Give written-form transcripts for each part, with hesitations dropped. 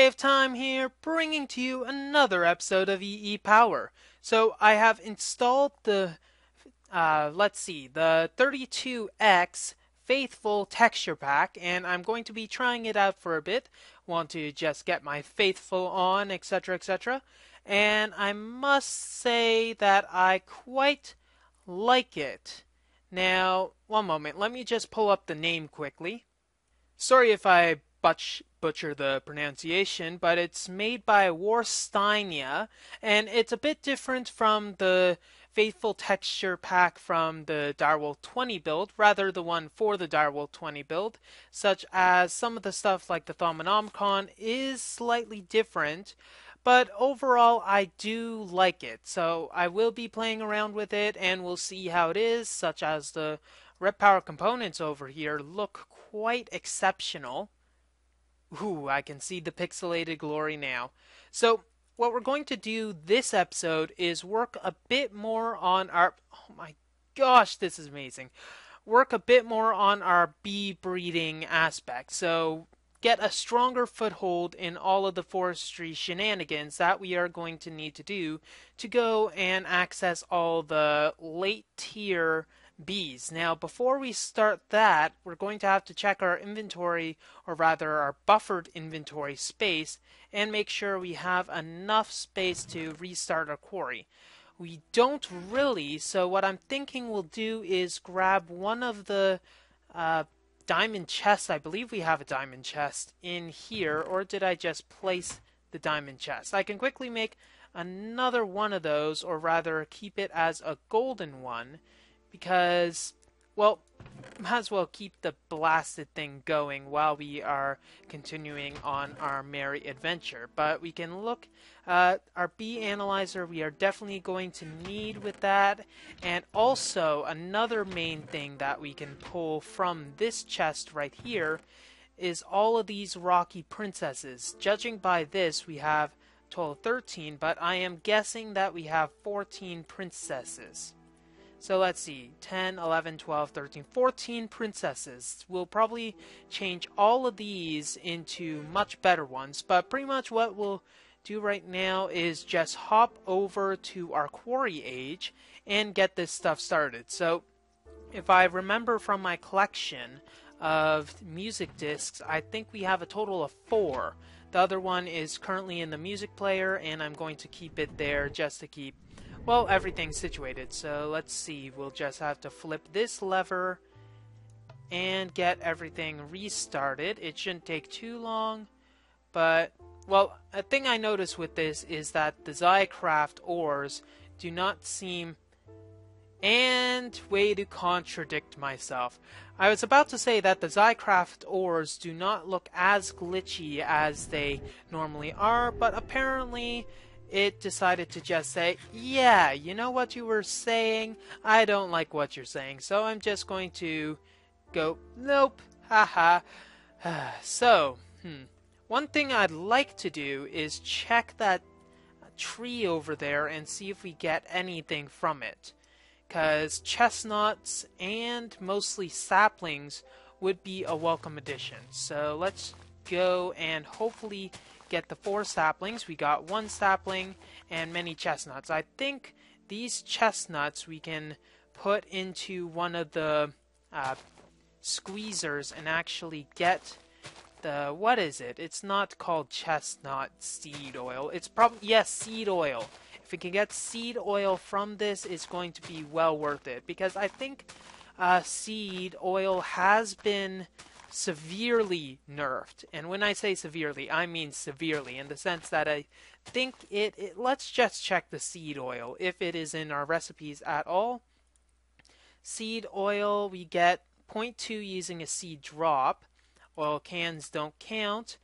Way of Time here, bringing to you another episode of EEPower. So I have installed the, the 32X Faithful texture pack, and I'm going to be trying it out for a bit. Want to just get my faithful on, etc., etc. And I must say that I quite like it. Now, one moment, let me just pull up the name quickly. Sorry if I butcher the pronunciation, but it's made by Warsteinia, and it's a bit different from the Faithful texture pack from the Direwolf 20 build, rather the one for the Direwolf 20 build, such as some of the stuff like the Thaumonomicon is slightly different, but overall I do like it. So I will be playing around with it and we'll see how it is, such as the Red Power components over here look quite exceptional. Ooh, I can see the pixelated glory now. So, what we're going to do this episode is work a bit more on our... Oh my gosh, this is amazing. Work a bit more on our bee breeding aspect. So, get a stronger foothold in all of the forestry shenanigans that we are going to need to do to go and access all the late tier bees. Now, before we start that, we're going to have to check our inventory, or rather our buffered inventory space, and make sure we have enough space to restart our quarry. We don't really, so what I'm thinking we'll do is grab one of the diamond chests. I believe we have a diamond chest in here, or did I just place the diamond chest? I can quickly make another one of those, or rather keep it as a golden one, because, well, might as well keep the blasted thing going while we are continuing on our merry adventure. But we can look at our bee analyzer. We are definitely going to need with that. And also, another main thing that we can pull from this chest right here is all of these rocky princesses. Judging by this, we have a total of 13, but I am guessing that we have 14 princesses. So let's see, 10, 11, 12, 13, 14 princesses. We'll probably change all of these into much better ones, but pretty much what we'll do right now is just hop over to our quarry age and get this stuff started. So if I remember from my collection of music discs, I think we have a total of 4. The other one is currently in the music player, and I'm going to keep it there just to keep, well, everything's situated. So let's see, we'll just have to flip this lever and get everything restarted. It shouldn't take too long, but, well, a thing I noticed with this is that the Zycraft ores do not seem... And way to contradict myself. I was about to say that the Zycraft ores do not look as glitchy as they normally are, but apparently it decided to just say, yeah, you know what you were saying? I don't like what you're saying, so I'm just going to go, nope, haha. So, one thing I'd like to do is check that tree over there and see if we get anything from it. Because chestnuts and mostly saplings would be a welcome addition. So let's go and hopefully get the 4 saplings. We got 1 sapling and many chestnuts. I think these chestnuts we can put into one of the squeezers and actually get the, what is it? It's not called chestnut seed oil. It's probably, yes, seed oil. If we can get seed oil from this, it's going to be well worth it. Because I think seed oil has been severely nerfed. And when I say severely, I mean severely. In the sense that I think let's just check the seed oil. If it is in our recipes at all. Seed oil, we get 0.2 using a seed drop. Oil cans don't count.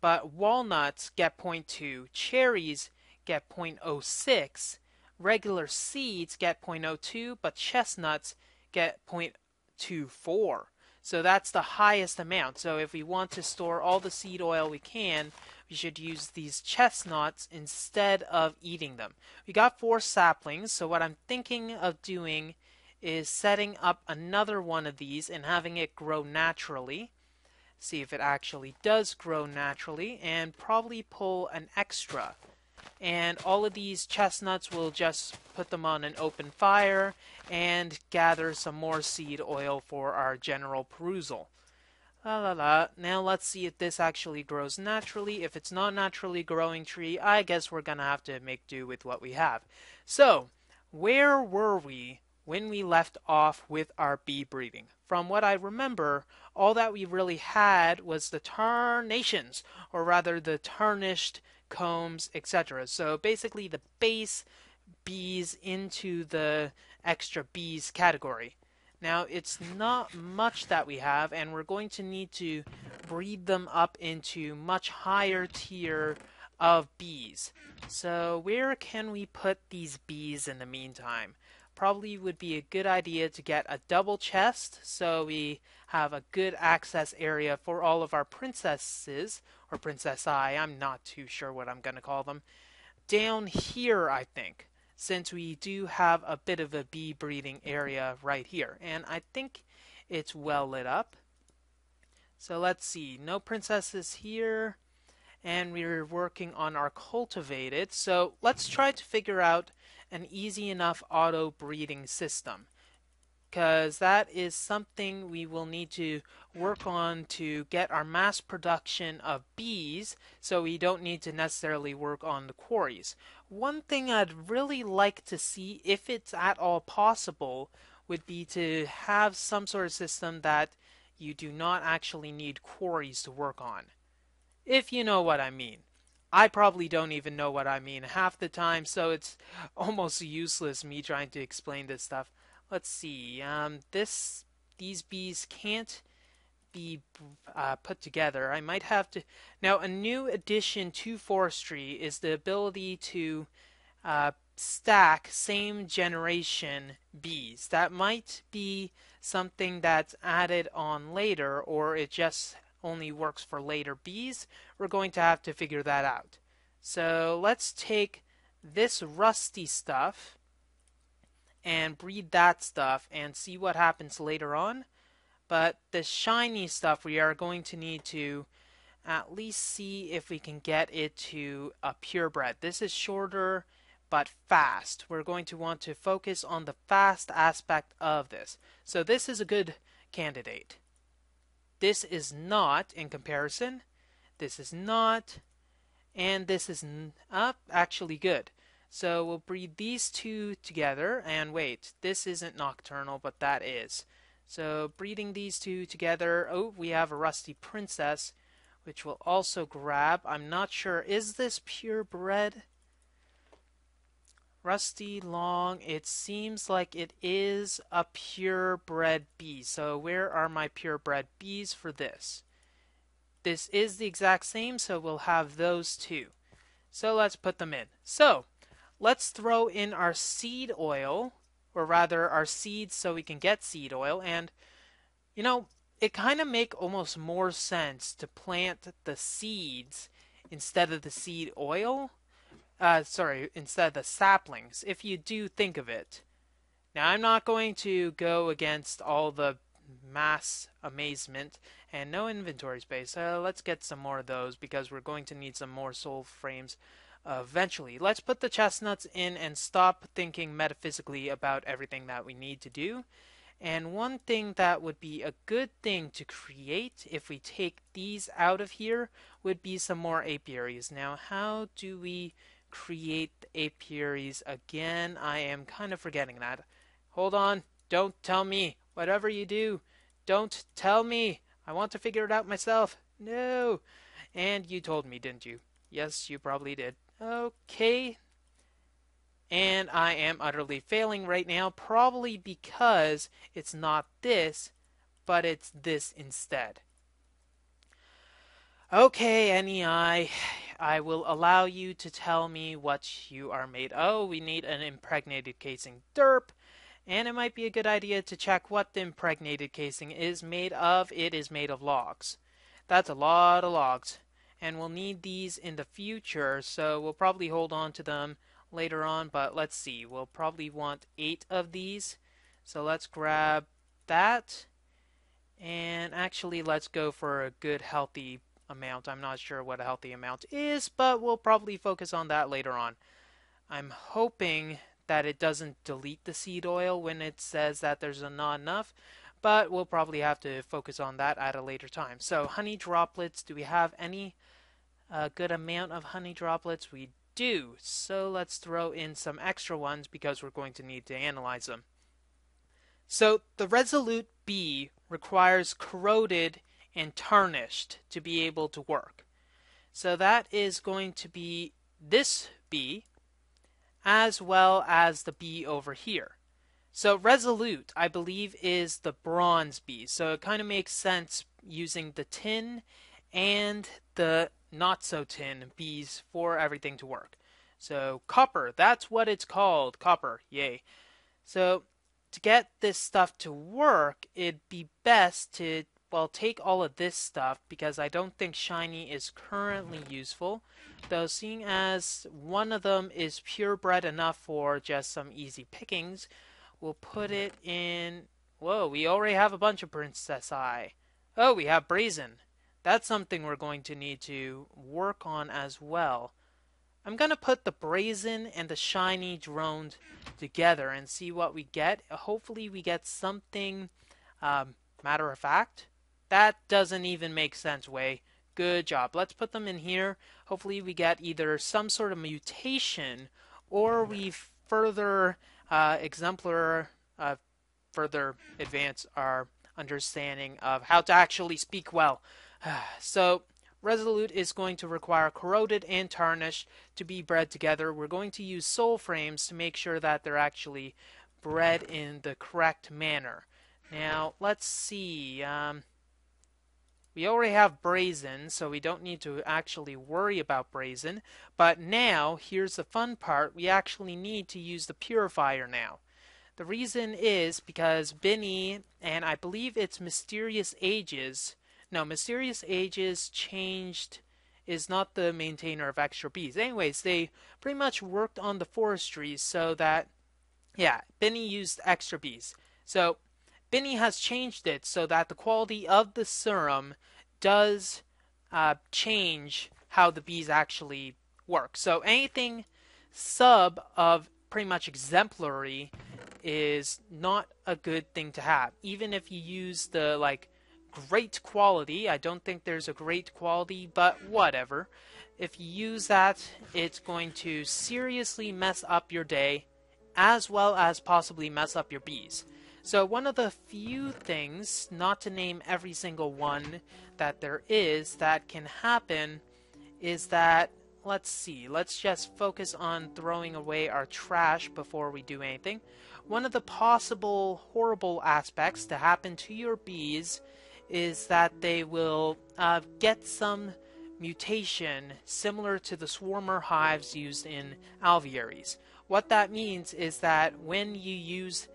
But walnuts get 0.2. Cherries get 0.06, regular seeds get 0.02, but chestnuts get 0.24. So that's the highest amount. So if we want to store all the seed oil we can, we should use these chestnuts instead of eating them. We got 4 saplings, so what I'm thinking of doing is setting up another one of these and having it grow naturally. see if it actually does grow naturally, and probably pull an extra. And all of these chestnuts, will just put them on an open fire and gather some more seed oil for our general perusal. La la la. Now let's see if this actually grows naturally. If it's not naturally growing tree, I guess we're gonna have to make do with what we have. So, where were we when we left off with our bee breeding? From what I remember, all that we really had was the tarnations, or rather the tarnished combs, etc. So basically the base bees into the extra bees category. Now, it's not much that we have, and we're going to need to breed them up into much higher tier of bees. So, where can we put these bees in the meantime? Probably would be a good idea to get a double chest so we have a good access area for all of our princesses, or princessi, I'm not too sure what I'm going to call them, down here, I think, since we do have a bit of a bee breeding area right here. And I think it's well lit up. So let's see, no princesses here, and we're working on our cultivated. So let's try to figure out an easy enough auto breeding system, because that is something we will need to work on to get our mass production of bees, so we don't need to necessarily work on the quarries. One thing I'd really like to see, if it's at all possible, would be to have some sort of system that you do not actually need quarries to work on. If you know what I mean. I probably don't even know what I mean half the time, so it's almost useless me trying to explain this stuff. Let's see. These bees can't be put together. I might have to. Now, a new addition to forestry is the ability to stack same generation bees. That might be something that's added on later, or it just only works for later bees. We're going to have to figure that out. So let's take this rusty stuff and breed that stuff and see what happens later on. But the shiny stuff, we are going to need to at least see if we can get it to a purebred. This is shorter but fast. We're going to want to focus on the fast aspect of this. So this is a good candidate. This is not in comparison. This is not. And this is actually good. So we'll breed these two together. And wait, this isn't nocturnal, but that is. So breeding these two together. Oh, we have a rusty princess, which we'll also grab. I'm not sure. Is this purebred? Rusty long. It seems like it is a purebred bee. So where are my purebred bees for this? This is the exact same, so we'll have those two. So let's put them in. So let's throw in our seed oil, or rather our seeds so we can get seed oil. And, you know, it kind of make almost more sense to plant the seeds instead of the seed oil. Instead of the saplings, if you do think of it. Now, I'm not going to go against all the mass amazement and no inventory space. Let's get some more of those because we're going to need some more soul frames eventually. Let's put the chestnuts in and stop thinking metaphysically about everything that we need to do. And one thing that would be a good thing to create if we take these out of here would be some more apiaries. Now, how do we create the apiaries again? I am kind of forgetting that. Hold on. Don't tell me. Whatever you do, don't tell me. I want to figure it out myself. No. And you told me, didn't you? Yes, you probably did. Okay. And I am utterly failing right now, probably because it's not this, but it's this instead. Okay, NEI, I will allow you to tell me what you are made. Oh, we need an impregnated casing. Derp. And it might be a good idea to check what the impregnated casing is made of. It is made of logs. That's a lot of logs. And we'll need these in the future, so we'll probably hold on to them later on. But let's see, we'll probably want 8 of these. So let's grab that. And actually, let's go for a good healthy amount. I'm not sure what a healthy amount is, but we'll probably focus on that later on. I'm hoping that it doesn't delete the seed oil when it says that there's not enough, but we'll probably have to focus on that at a later time. So honey droplets, do we have any good amount of honey droplets? We do. So let's throw in some extra ones because we're going to need to analyze them. So the Resolute bee requires corroded and tarnished to be able to work. So that is going to be this bee as well as the bee over here. So Resolute, I believe, is the bronze bee. So it kind of makes sense using the tin and the not so tin bees for everything to work. So copper, that's what it's called. Copper, yay. So to get this stuff to work, it'd be best to, well, take all of this stuff because I don't think shiny is currently useful. Though seeing as one of them is purebred enough for just some easy pickings, we'll put it in... Whoa, we already have a bunch of Princess Eye. Oh, we have Brazen. That's something we're going to need to work on as well. I'm going to put the Brazen and the Shiny droned together and see what we get. Hopefully we get something matter of fact. That doesn't even make sense, Way. Good job. Let's put them in here. Hopefully we get either some sort of mutation or we further further advance our understanding of how to actually speak well. So Resolute is going to require corroded and tarnished to be bred together. We're going to use soul frames to make sure that they're actually bred in the correct manner. Now, let's see. We already have Brazen, so we don't need to actually worry about Brazen. But now, here's the fun part. We actually need to use the Purifier now. The reason is because Binny, and I believe it's Mysterious Ages... No, Mysterious Ages changed, is not the maintainer of extra bees. Anyways, they pretty much worked on the forestry so that, yeah, Binny used extra bees. So, Binny has changed it so that the quality of the serum does change how the bees actually work. So, anything sub of pretty much exemplary is not a good thing to have. Even if you use the, like, great quality. I don't think there's a great quality, but whatever. If you use that, it's going to seriously mess up your day, as well as possibly mess up your bees. So one of the few things, not to name every single one that there is, that can happen is that, let's see, let's just focus on throwing away our trash before we do anything. One of the possible horrible aspects to happen to your bees is that they will get some mutation similar to the swarmer hives used in alvearies. What that means is that when you use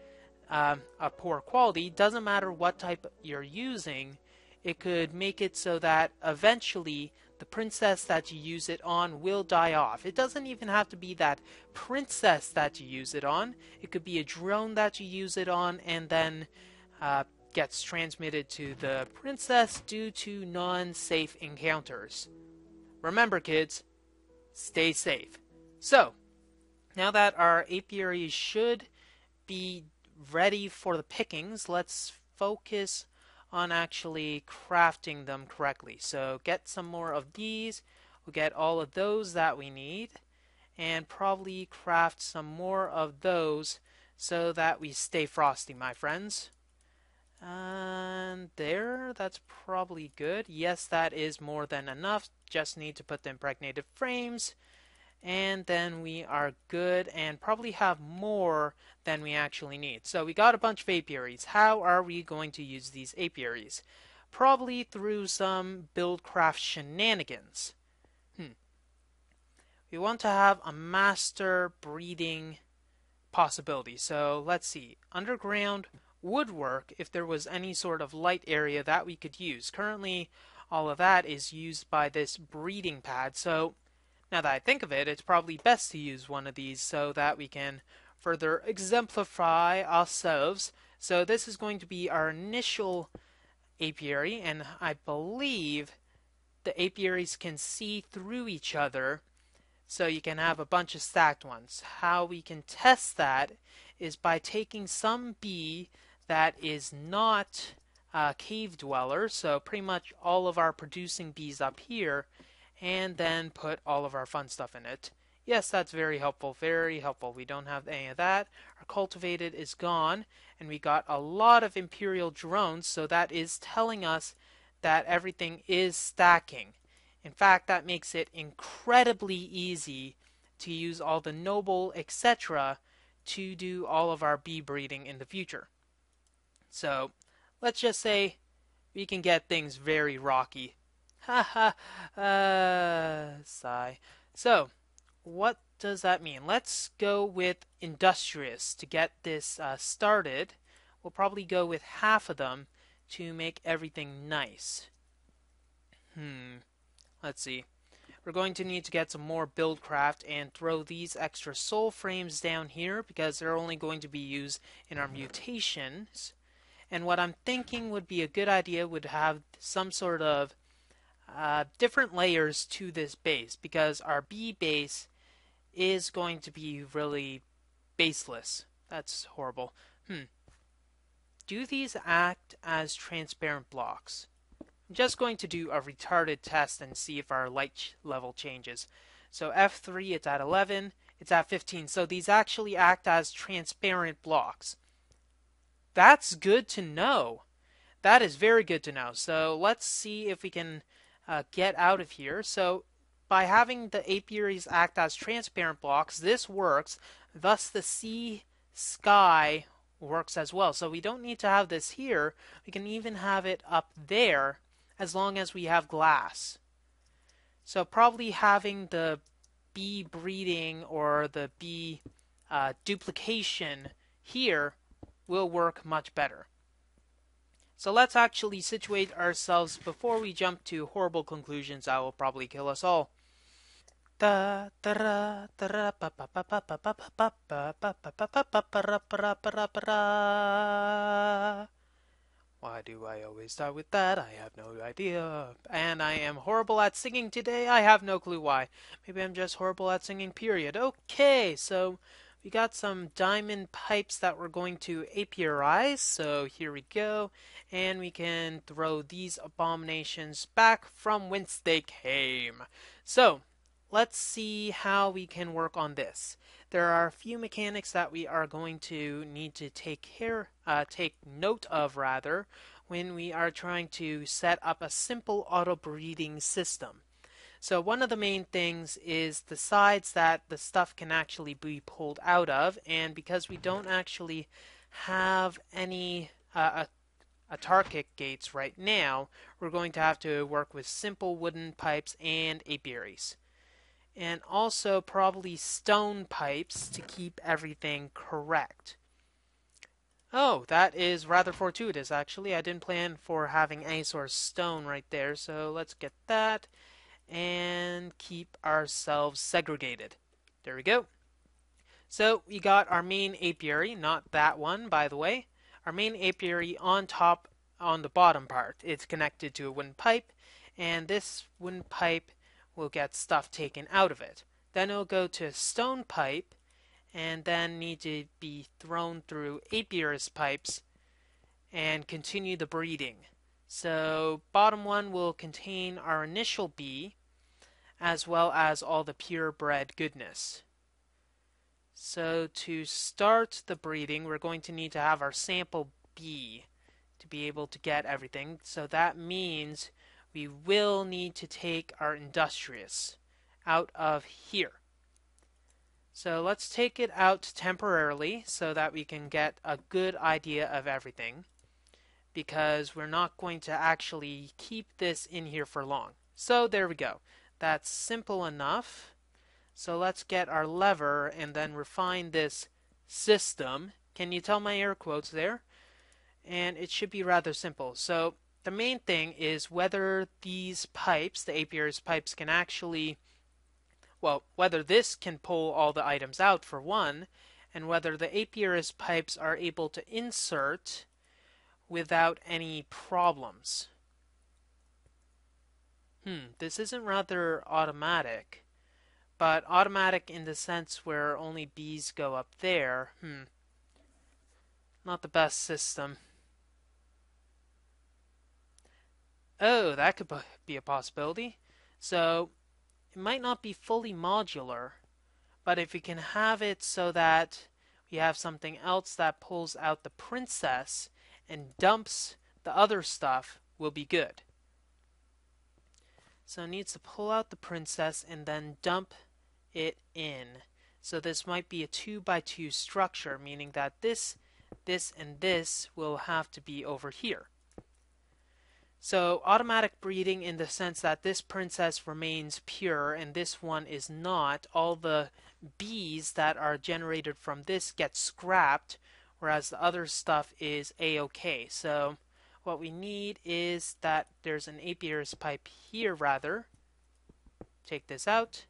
a poor quality, doesn't matter what type you're using, it could make it so that eventually the princess that you use it on will die off. It doesn't even have to be that princess that you use it on. It could be a drone that you use it on and then gets transmitted to the princess due to non-safe encounters. Remember, kids, stay safe. So, now that our apiaries should be ready for the pickings, let's focus on actually crafting them correctly. So get some more of these, we'll get all of those that we need, and probably craft some more of those so that we stay frosty, my friends. And there, that's probably good. Yes, that is more than enough. Just need to put the impregnated frames. And then we are good and probably have more than we actually need. So we got a bunch of apiaries. How are we going to use these apiaries? Probably through some buildcraft shenanigans. We want to have a master breeding possibility. So let's see. Underground woodwork, if there was any sort of light area that we could use. Currently, all of that is used by this breeding pad. So now that I think of it, it's probably best to use one of these so that we can further exemplify ourselves. So this is going to be our initial apiary, and I believe the apiaries can see through each other, so you can have a bunch of stacked ones. How we can test that is by taking some bee that is not a cave dweller, so pretty much all of our producing bees up here, and then put all of our fun stuff in it. Yes, that's very helpful, very helpful. We don't have any of that. Our cultivated is gone, and we got a lot of Imperial drones, so that is telling us that everything is stacking. In fact, that makes it incredibly easy to use all the noble, etc., to do all of our bee breeding in the future. So let's just say we can get things very rocky. Ha ha, sigh. So, what does that mean? Let's go with industrious to get this started. We'll probably go with half of them to make everything nice. Let's see. We're going to need to get some more buildcraft and throw these extra soul frames down here because they're only going to be used in our mutations. And what I'm thinking would be a good idea would have some sort of different layers to this base because our B base is going to be really baseless. That's horrible. Do these act as transparent blocks? I'm just going to do a retarded test and see if our light level changes. So F3, it's at 11, it's at 15. So these actually act as transparent blocks. That's good to know. That is very good to know. So let's see if we can get out of here. So by having the apiaries act as transparent blocks, this works. Thus the sea sky works as well. So we don't need to have this here. We can even have it up there as long as we have glass. So probably having the bee breeding or the bee duplication here will work much better. So let's actually situate ourselves before we jump to horrible conclusions that will probably kill us all. Why do I always start with that? I have no idea. And I am horrible at singing today. I have no clue why. Maybe I'm just horrible at singing, period. Okay, so we got some diamond pipes that we're going to apiarize. So here we go. And we can throw these abominations back from whence they came. So let's see how we can work on this. There are a few mechanics that we are going to need to take note of rather, when we are trying to set up a simple auto breeding system. So one of the main things is the sides that the stuff can actually be pulled out of, and because we don't actually have any autarkic gates right now, we're going to have to work with simple wooden pipes and apiaries. And also probably stone pipes to keep everything correct. Oh, that is rather fortuitous, actually. I didn't plan for having any sort of stone right there, so let's get that and keep ourselves segregated. There we go. So we got our main apiary, not that one, by the way. Our main apiary on top, on the bottom part. It's connected to a wooden pipe, and this wooden pipe will get stuff taken out of it. Then it'll go to a stone pipe and then need to be thrown through apiarist pipes and continue the breeding. So bottom one will contain our initial bee as well as all the purebred goodness. So to start the breeding, we're going to need to have our sample bee to be able to get everything. So that means we will need to take our industrious out of here. So let's take it out temporarily so that we can get a good idea of everything, because we're not going to actually keep this in here for long. So there we go. That's simple enough. So let's get our lever and then refine this system. Can you tell my air quotes there? And it should be rather simple. So the main thing is whether these pipes, the apiarist pipes, can actually, well, whether this can pull all the items out for one, and whether the apiarist pipes are able to insert without any problems. This isn't rather automatic, but automatic in the sense where only bees go up there. Not the best system. Oh, that could be a possibility. So, it might not be fully modular, but if we can have it so that we have something else that pulls out the princess and dumps the other stuff, will be good. So it needs to pull out the princess and then dump it in. So this might be a 2 by 2 structure, meaning that this, and this will have to be over here. So automatic breeding in the sense that this princess remains pure and this one is not. All the bees that are generated from this get scrapped, whereas the other stuff is a-okay. So what we need is that there's an apiarist pipe here rather. Take this out.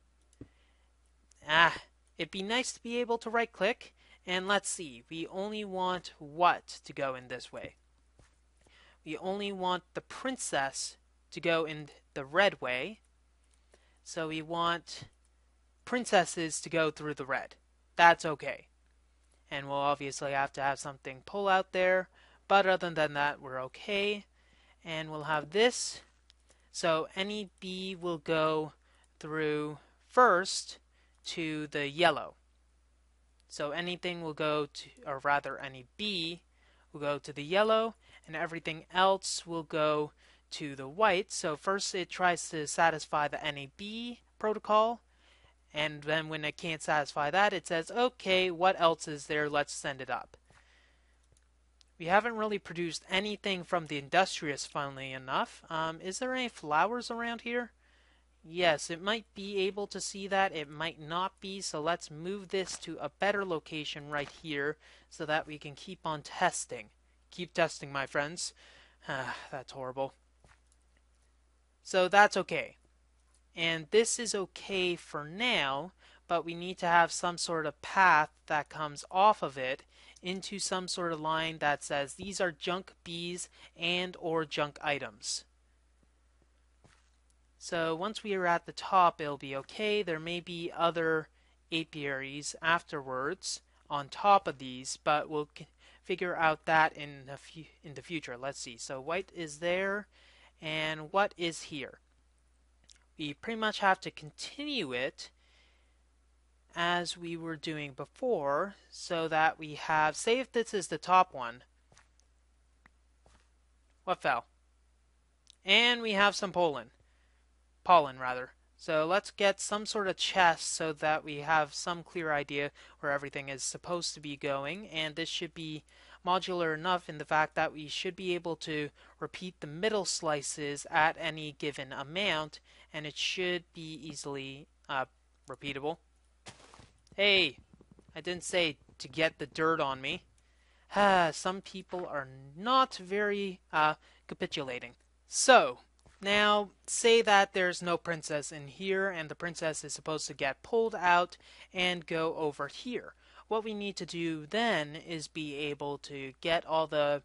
It'd be nice to be able to right click, and let's see, we only want what to go in this way? We only want the princess to go in the red way, so we want princesses to go through the red. That's okay. And we'll obviously have to have something pull out there, but other than that, we're okay. And we'll have this, so any bee will go through first to the yellow. So anything will go to, or rather any bee will go to the yellow, and everything else will go to the white. So first it tries to satisfy the NAB protocol, and then when it can't satisfy that, it says, okay, what else is there? Let's send it up. We haven't really produced anything from the industrious, funnily enough. Is there any flowers around here? Yes, it might be able to see that. It might not be. So let's move this to a better location right here so that we can keep on testing. Keep testing, my friends. That's horrible. So that's okay. And this is okay for now, but we need to have some sort of path that comes off of it into some sort of line that says these are junk bees and or junk items. So once we are at the top, it'll be okay. There may be other apiaries afterwards on top of these, but we'll figure out that in the future. Let's see. So white is there, and what is here? We pretty much have to continue it as we were doing before, so that we have, say if this is the top one. What fell? And we have some pollen rather. So let's get some sort of chest so that we have some clear idea where everything is supposed to be going, and this should be modular enough in the fact that we should be able to repeat the middle slices at any given amount, and it should be easily repeatable. Hey, I didn't say to get the dirt on me. Some people are not very capitulating. So, now, say that there's no princess in here and the princess is supposed to get pulled out and go over here. What we need to do then is be able to get all the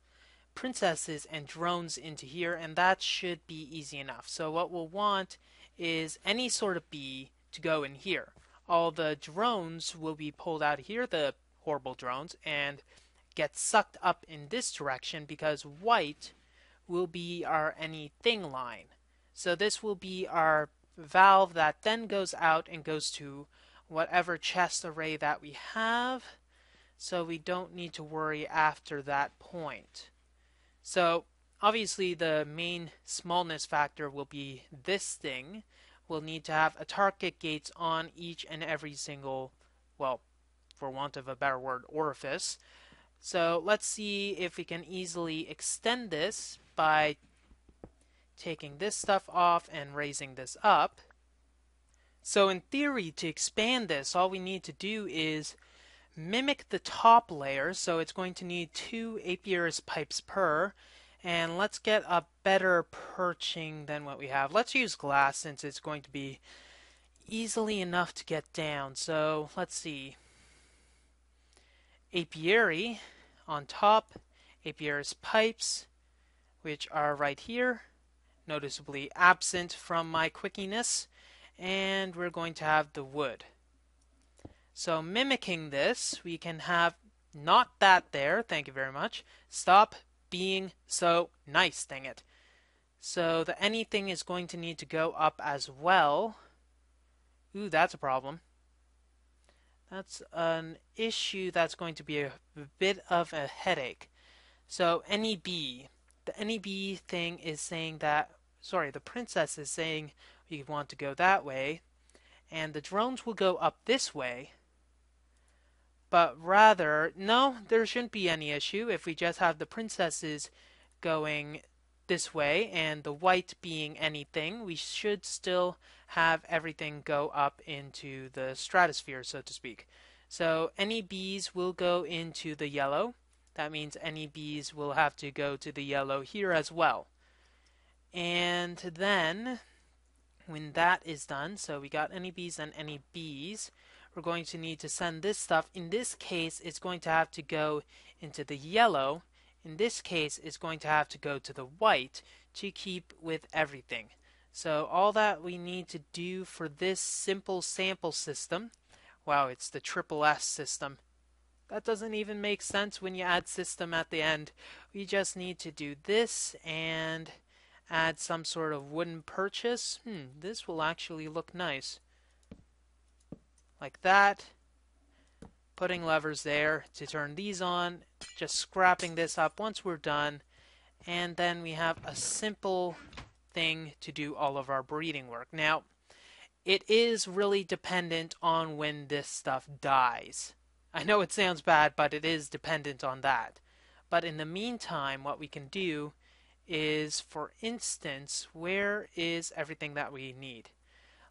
princesses and drones into here, and that should be easy enough. So what we'll want is any sort of bee to go in here. All the drones will be pulled out of here, the horrible drones, and get sucked up in this direction because white will be our anything line. So this will be our valve that then goes out and goes to whatever chest array that we have, so we don't need to worry after that point. So obviously the main smallness factor will be this thing. We'll need to have a target gates on each and every single, well, for want of a better word, orifice. So let's see if we can easily extend this by taking this stuff off and raising this up. So in theory, to expand this, all we need to do is mimic the top layer. So it's going to need 2 apiarist pipes per. And let's get a better perching than what we have. Let's use glass since it's going to be easily enough to get down. So let's see. Apiary on top apiary's pipes, which are right here, noticeably absent from my quickiness, and we're going to have the wood. So mimicking this, we can have not that there, thank you very much. Stop being so nice, dang it. So the anything is going to need to go up as well. Ooh, that's a problem. That's an issue that's going to be a bit of a headache. So NEB, the NEB thing is saying that, sorry, the princess is saying we want to go that way, and the drones will go up this way. But rather, no, there shouldn't be any issue if we just have the princesses going this way and the white being anything. We should still have everything go up into the stratosphere, so to speak. So any bees will go into the yellow. That means any bees will have to go to the yellow here as well. And then when that is done, so we got any bees and any bees, we're going to need to send this stuff. In this case, it's going to have to go into the yellow. In this case, it's going to have to go to the white to keep with everything. So all that we need to do for this simple sample system, wow, it's the triple S system. That doesn't even make sense when you add system at the end. We just need to do this and add some sort of wooden purchase. This will actually look nice. Like that. Putting levers there to turn these on. Just scrapping this up once we're done. And then we have a simple thing to do all of our breeding work. Now, it is really dependent on when this stuff dies. I know it sounds bad, but it is dependent on that. But in the meantime, what we can do is, for instance, where is everything that we need?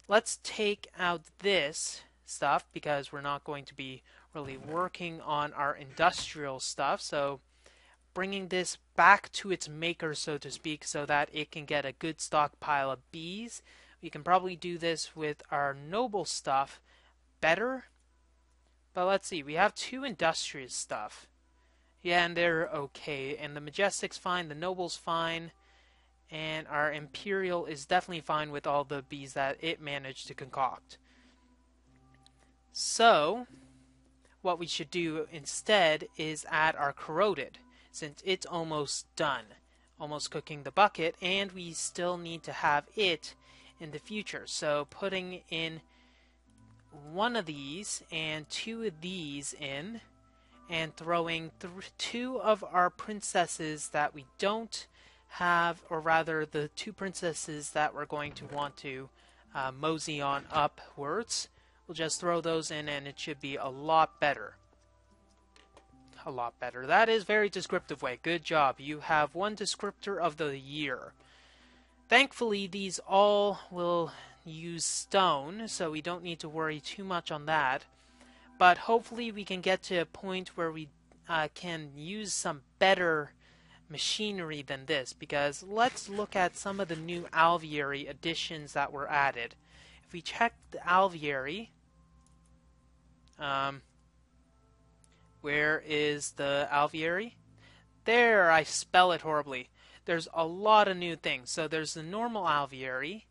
Let's take out this stuff because we're not going to be really working on our industrial stuff. So bringing this back to its maker, so to speak, so that it can get a good stockpile of bees. We can probably do this with our noble stuff better. But let's see, we have two industrious stuff. Yeah, and they're okay. And the Majestic's fine, the Noble's fine. And our Imperial is definitely fine with all the bees that it managed to concoct. So, what we should do instead is add our Corroded, since it's almost done. Almost cooking the bucket, and we still need to have it in the future. So, putting in one of these and two of these in, and throwing two of our princesses that we don't have, or rather the two princesses that we're going to want to mosey on upwards. We'll just throw those in and it should be a lot better. A lot better. That is very descriptive way. Good job. You have one descriptor of the year. Thankfully, these all will use stone, so we don't need to worry too much on that. But hopefully we can get to a point where we can use some better machinery than this, because let's look at some of the new alveary additions that were added. If we check the alveary, where is the alveary? There, I spell it horribly. There's a lot of new things. So there's the normal alveary,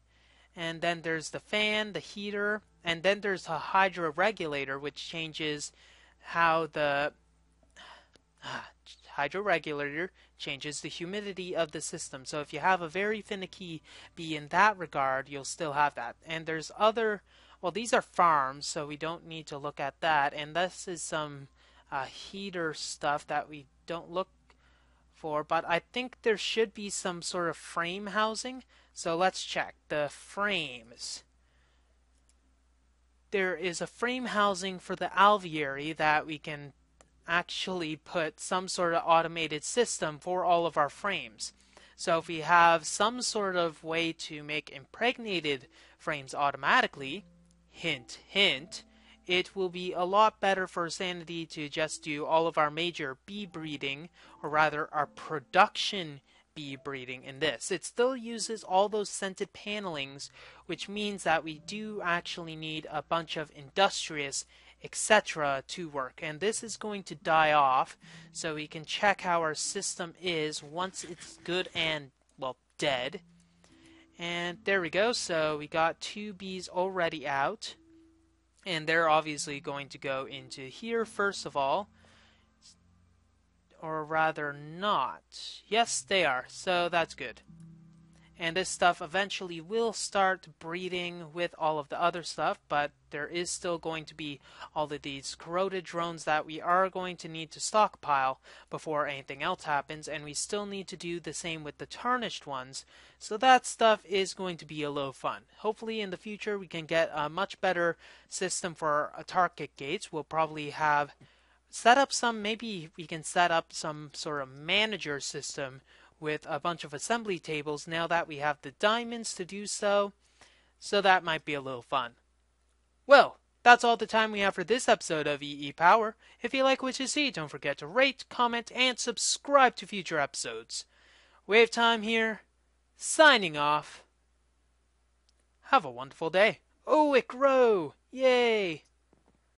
and then there's the fan, the heater, and then there's a hydro regulator, which changes how the hydro regulator changes the humidity of the system. So if you have a very finicky bee in that regard, you'll still have that. And there's other, well, these are farms, so we don't need to look at that. And this is some heater stuff that we don't look for, but I think there should be some sort of frame housing. So let's check the frames. There is a frame housing for the alveary that we can actually put some sort of automated system for all of our frames. So if we have some sort of way to make impregnated frames automatically, hint, hint, it will be a lot better for Sanity to just do all of our major bee breeding, or rather our production bee breeding in this. It still uses all those scented panelings, which means that we do actually need a bunch of industrious etc. to work. And this is going to die off so we can check how our system is once it's good and, well, dead. And there we go. So we got 2 bees already out. And they're obviously going to go into here first of all. Or rather not. Yes, they are. So that's good. And this stuff eventually will start breeding with all of the other stuff, but there is still going to be all of these corroded drones that we are going to need to stockpile before anything else happens, and we still need to do the same with the tarnished ones, so that stuff is going to be a little fun. Hopefully in the future we can get a much better system for our target gates. We'll probably have set up some, maybe we can set up some sort of manager system with a bunch of assembly tables now that we have the diamonds to do so. So that might be a little fun. Well, that's all the time we have for this episode of EEPower. If you like what you see, don't forget to rate, comment, and subscribe to future episodes. WayofTime here, signing off. Have a wonderful day. Oh, it grow! Yay!